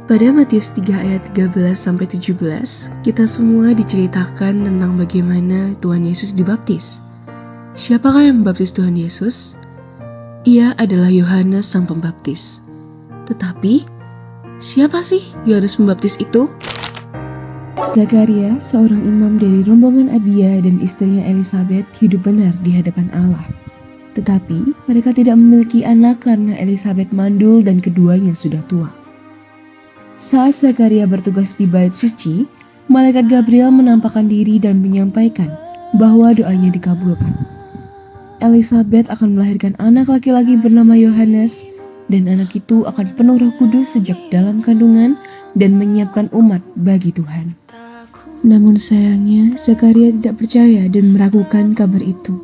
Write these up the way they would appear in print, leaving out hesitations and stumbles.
Pada Matius 3 ayat 13-17, kita semua diceritakan tentang bagaimana Tuhan Yesus dibaptis. Siapakah yang membaptis Tuhan Yesus? Ia adalah Yohanes Sang Pembaptis. Tetapi, siapa sih Yohanes Pembaptis itu? Zakaria, seorang imam dari rombongan Abia dan istrinya Elisabet hidup benar di hadapan Allah. Tetapi, mereka tidak memiliki anak karena Elisabet mandul dan keduanya sudah tua. Saat Zakaria bertugas di Bait Suci, malaikat Gabriel menampakkan diri dan menyampaikan bahwa doanya dikabulkan. Elisabet akan melahirkan anak laki-laki bernama Yohanes, dan anak itu akan penuh Roh Kudus sejak dalam kandungan dan menyiapkan umat bagi Tuhan. Namun sayangnya, Zakaria tidak percaya dan meragukan kabar itu,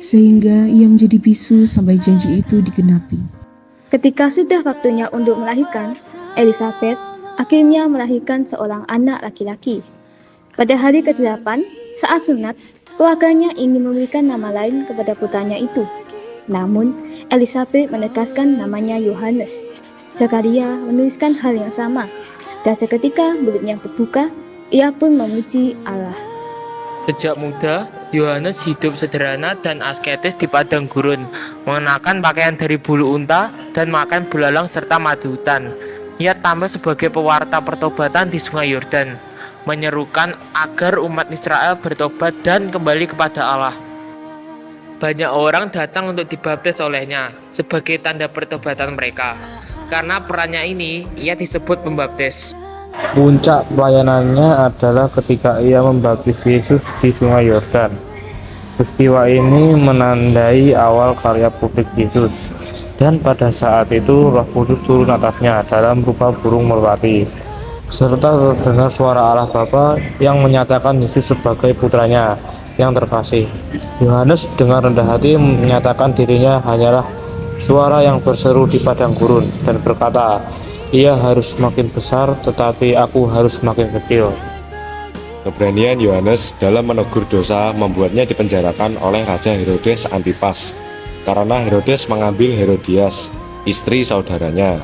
sehingga ia menjadi bisu sampai janji itu digenapi. Ketika sudah waktunya untuk melahirkan, Elisabet akhirnya melahirkan seorang anak laki-laki. Pada hari ke-8, saat sunat, keluarganya ingin memberikan nama lain kepada putranya itu. Namun, Elisabet menegaskan namanya Yohanes. Zakaria menuliskan hal yang sama, dan seketika mulutnya terbuka, ia pun memuji Allah. Sejak muda, Yohanes hidup sederhana dan asketis di padang gurun, mengenakan pakaian dari bulu unta dan makan belalang serta madu hutan. Ia tampil sebagai pewarta pertobatan di Sungai Yordan, menyerukan agar umat Israel bertobat dan kembali kepada Allah. Banyak orang datang untuk dibaptis olehnya sebagai tanda pertobatan mereka. Karena perannya ini, ia disebut pembaptis. Puncak pelayanannya adalah ketika ia membaptis Yesus di Sungai Yordan. Peristiwa ini menandai awal karya publik Yesus, dan pada saat itu Roh Kudus turun atasnya dalam rupa burung merpati, serta terdengar suara Allah Bapa yang menyatakan Yesus sebagai putranya yang terkasih. Yohanes dengan rendah hati menyatakan dirinya hanyalah suara yang berseru di padang gurun dan berkata, "Ia harus semakin besar, tetapi aku harus semakin kecil." Keberanian Yohanes dalam menegur dosa membuatnya dipenjarakan oleh Raja Herodes Antipas, karena Herodes mengambil Herodias, istri saudaranya.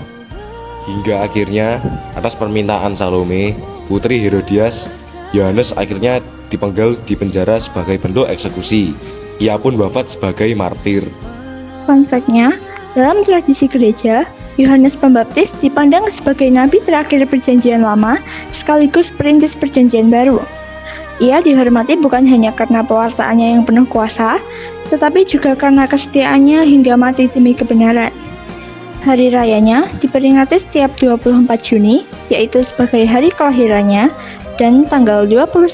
Hingga akhirnya, atas permintaan Salome, putri Herodias, Yohanes akhirnya dipenggal di penjara sebagai bentuk eksekusi. Ia pun wafat sebagai martir. Fun fact-nya, dalam tradisi gereja, Yohanes Pembaptis dipandang sebagai nabi terakhir Perjanjian Lama sekaligus perintis Perjanjian Baru. Ia dihormati bukan hanya karena pewartaannya yang penuh kuasa, tetapi juga karena kesetiaannya hingga mati demi kebenaran. Hari rayanya diperingati setiap 24 Juni, yaitu sebagai hari kelahirannya, dan tanggal 29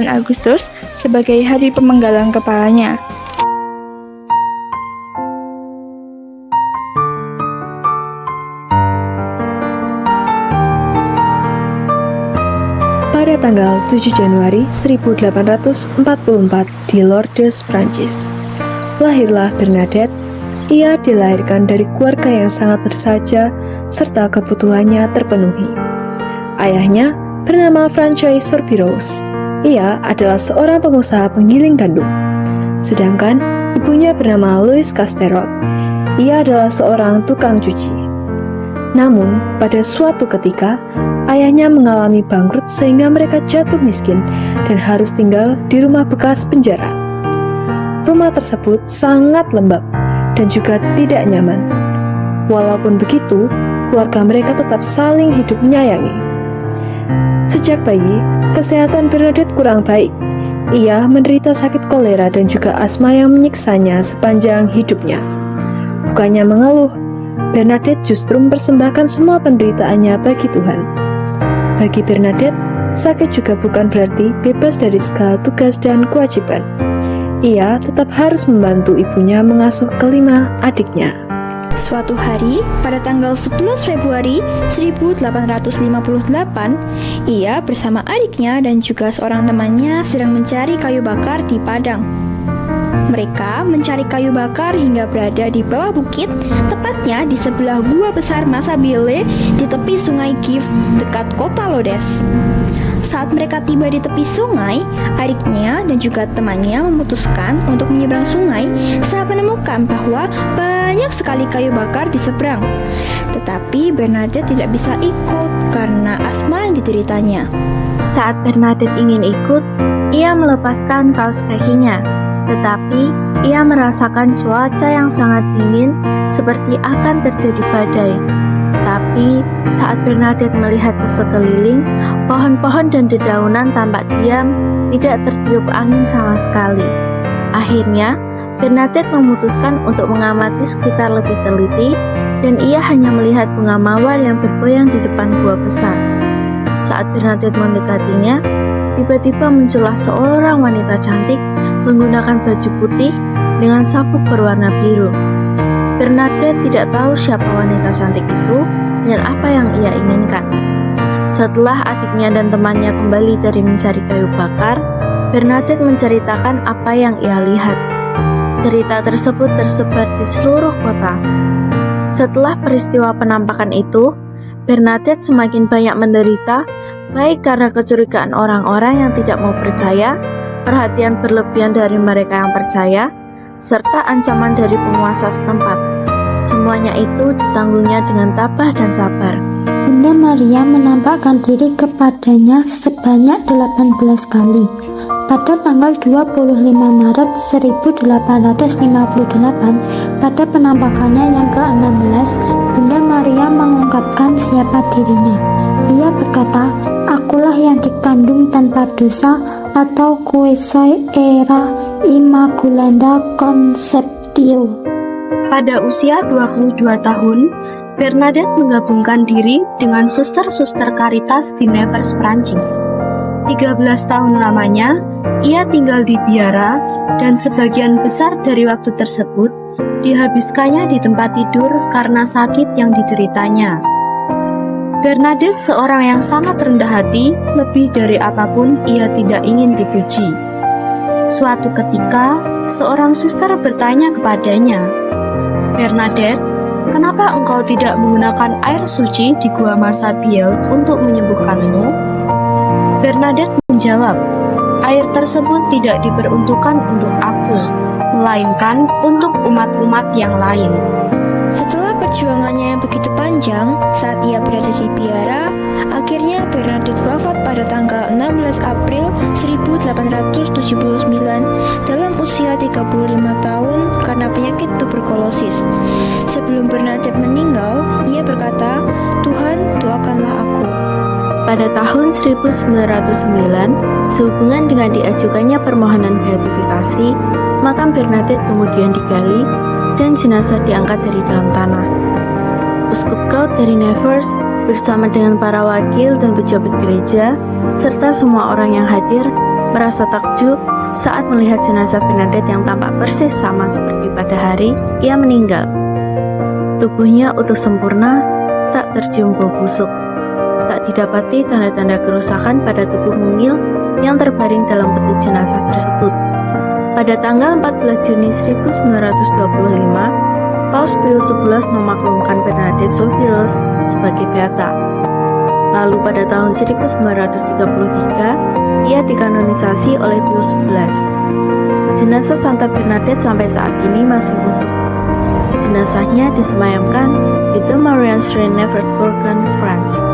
Agustus sebagai hari pemenggalan kepalanya. Pada tanggal 7 Januari 1844 di Lourdes, Prancis, lahirlah Bernadette. Ia dilahirkan dari keluarga yang sangat bersahaja serta kebutuhannya terpenuhi. Ayahnya bernama François Sorbirous. Ia adalah seorang pengusaha penggiling gandum. Sedangkan ibunya bernama Louise Casterot. Ia adalah seorang tukang cuci. Namun, pada suatu ketika, ayahnya mengalami bangkrut sehingga mereka jatuh miskin dan harus tinggal di rumah bekas penjara. Rumah tersebut sangat lembab dan juga tidak nyaman. Walaupun begitu, keluarga mereka tetap saling hidup menyayangi. Sejak bayi, kesehatan Bernadette kurang baik. Ia menderita sakit kolera dan juga asma yang menyiksanya sepanjang hidupnya. Bukannya mengeluh, Bernadette justru mempersembahkan semua penderitaannya bagi Tuhan. Bagi Bernadette, sakit juga bukan berarti bebas dari segala tugas dan kewajiban. Ia tetap harus membantu ibunya mengasuh kelima adiknya. Suatu hari, pada tanggal 11 Februari 1858, ia bersama adiknya dan juga seorang temannya sedang mencari kayu bakar di padang. Mereka mencari kayu bakar hingga berada di bawah bukit, tepatnya di sebelah gua besar Massabile di tepi sungai Gif dekat kota Lourdes. Saat mereka tiba di tepi sungai, adiknya dan juga temannya memutuskan untuk menyeberang sungai saat menemukan mengatakan bahwa banyak sekali kayu bakar di seberang. Tetapi Bernadette tidak bisa ikut karena asma yang dideritanya. Saat Bernadette ingin ikut, ia melepaskan kaos kakinya. Tetapi ia merasakan cuaca yang sangat dingin seperti akan terjadi badai. Tapi saat Bernadette melihat ke sekeliling, pohon-pohon dan dedaunan tampak diam, tidak tertiup angin sama sekali. Akhirnya, Bernadette memutuskan untuk mengamati sekitar lebih teliti dan ia hanya melihat bunga mawar yang bergoyang di depan gua besar. Saat Bernadette mendekatinya, tiba-tiba muncullah seorang wanita cantik menggunakan baju putih dengan sabuk berwarna biru. Bernadette tidak tahu siapa wanita cantik itu dan apa yang ia inginkan. Setelah adiknya dan temannya kembali dari mencari kayu bakar, Bernadette menceritakan apa yang ia lihat. Cerita tersebut tersebar di seluruh kota. Setelah peristiwa penampakan itu, Bernadette semakin banyak menderita, baik karena kecurigaan orang-orang yang tidak mau percaya, perhatian berlebihan dari mereka yang percaya, serta ancaman dari penguasa setempat. Semuanya itu ditanggungnya dengan tabah dan sabar. Bunda Maria menampakkan diri kepadanya sebanyak 18 kali. Pada tanggal 25 Maret 1858, pada penampakannya yang ke-16, Bunda Maria mengungkapkan siapa dirinya. Ia berkata, "Akulah yang dikandung tanpa dosa," atau Kue Soy Era Immaculata Conceptio. Pada usia 22 tahun, Bernadette menggabungkan diri dengan suster-suster Caritas di Nevers, Prancis. 13 tahun lamanya, ia tinggal di biara dan sebagian besar dari waktu tersebut dihabiskannya di tempat tidur karena sakit yang dideritanya. Bernadette seorang yang sangat rendah hati, lebih dari apapun ia tidak ingin dipuji. Suatu ketika, seorang suster bertanya kepadanya, "Bernadette, kenapa engkau tidak menggunakan air suci di gua Massabielle untuk menyembuhkanmu?" Bernadette menjawab, "Air tersebut tidak diperuntukkan untuk aku, melainkan untuk umat-umat yang lain." Setelah perjuangannya yang begitu panjang, saat ia berada di biara, akhirnya Bernadette wafat pada tanggal 16 April 1879 dalam usia 35 tahun karena penyakit tuberkulosis. Sebelum Bernadette meninggal, ia berkata, "Tuhan, doakanlah aku." Pada tahun 1909, sehubungan dengan diajukannya permohonan beatifikasi, makam Bernadette kemudian digali dan jenazah diangkat dari dalam tanah. Uskup Gaud dari Nevers bersama dengan para wakil dan pejabat gereja serta semua orang yang hadir merasa takjub saat melihat jenazah Bernadette yang tampak persis sama seperti pada hari ia meninggal. Tubuhnya utuh sempurna, tak tercium bau busuk. Tak didapati tanda-tanda kerusakan pada tubuh mungil yang terbaring dalam peti jenazah tersebut. Pada tanggal 14 Juni 1925, Paus Pius XI memaklumkan Bernadette Soubirous sebagai beata. Lalu pada tahun 1933, ia dikanonisasi oleh Pius XI. Jenazah Santa Bernadette sampai saat ini masih utuh. Jenazahnya disemayamkan di The Marian Shrine, Nevertborgen, France.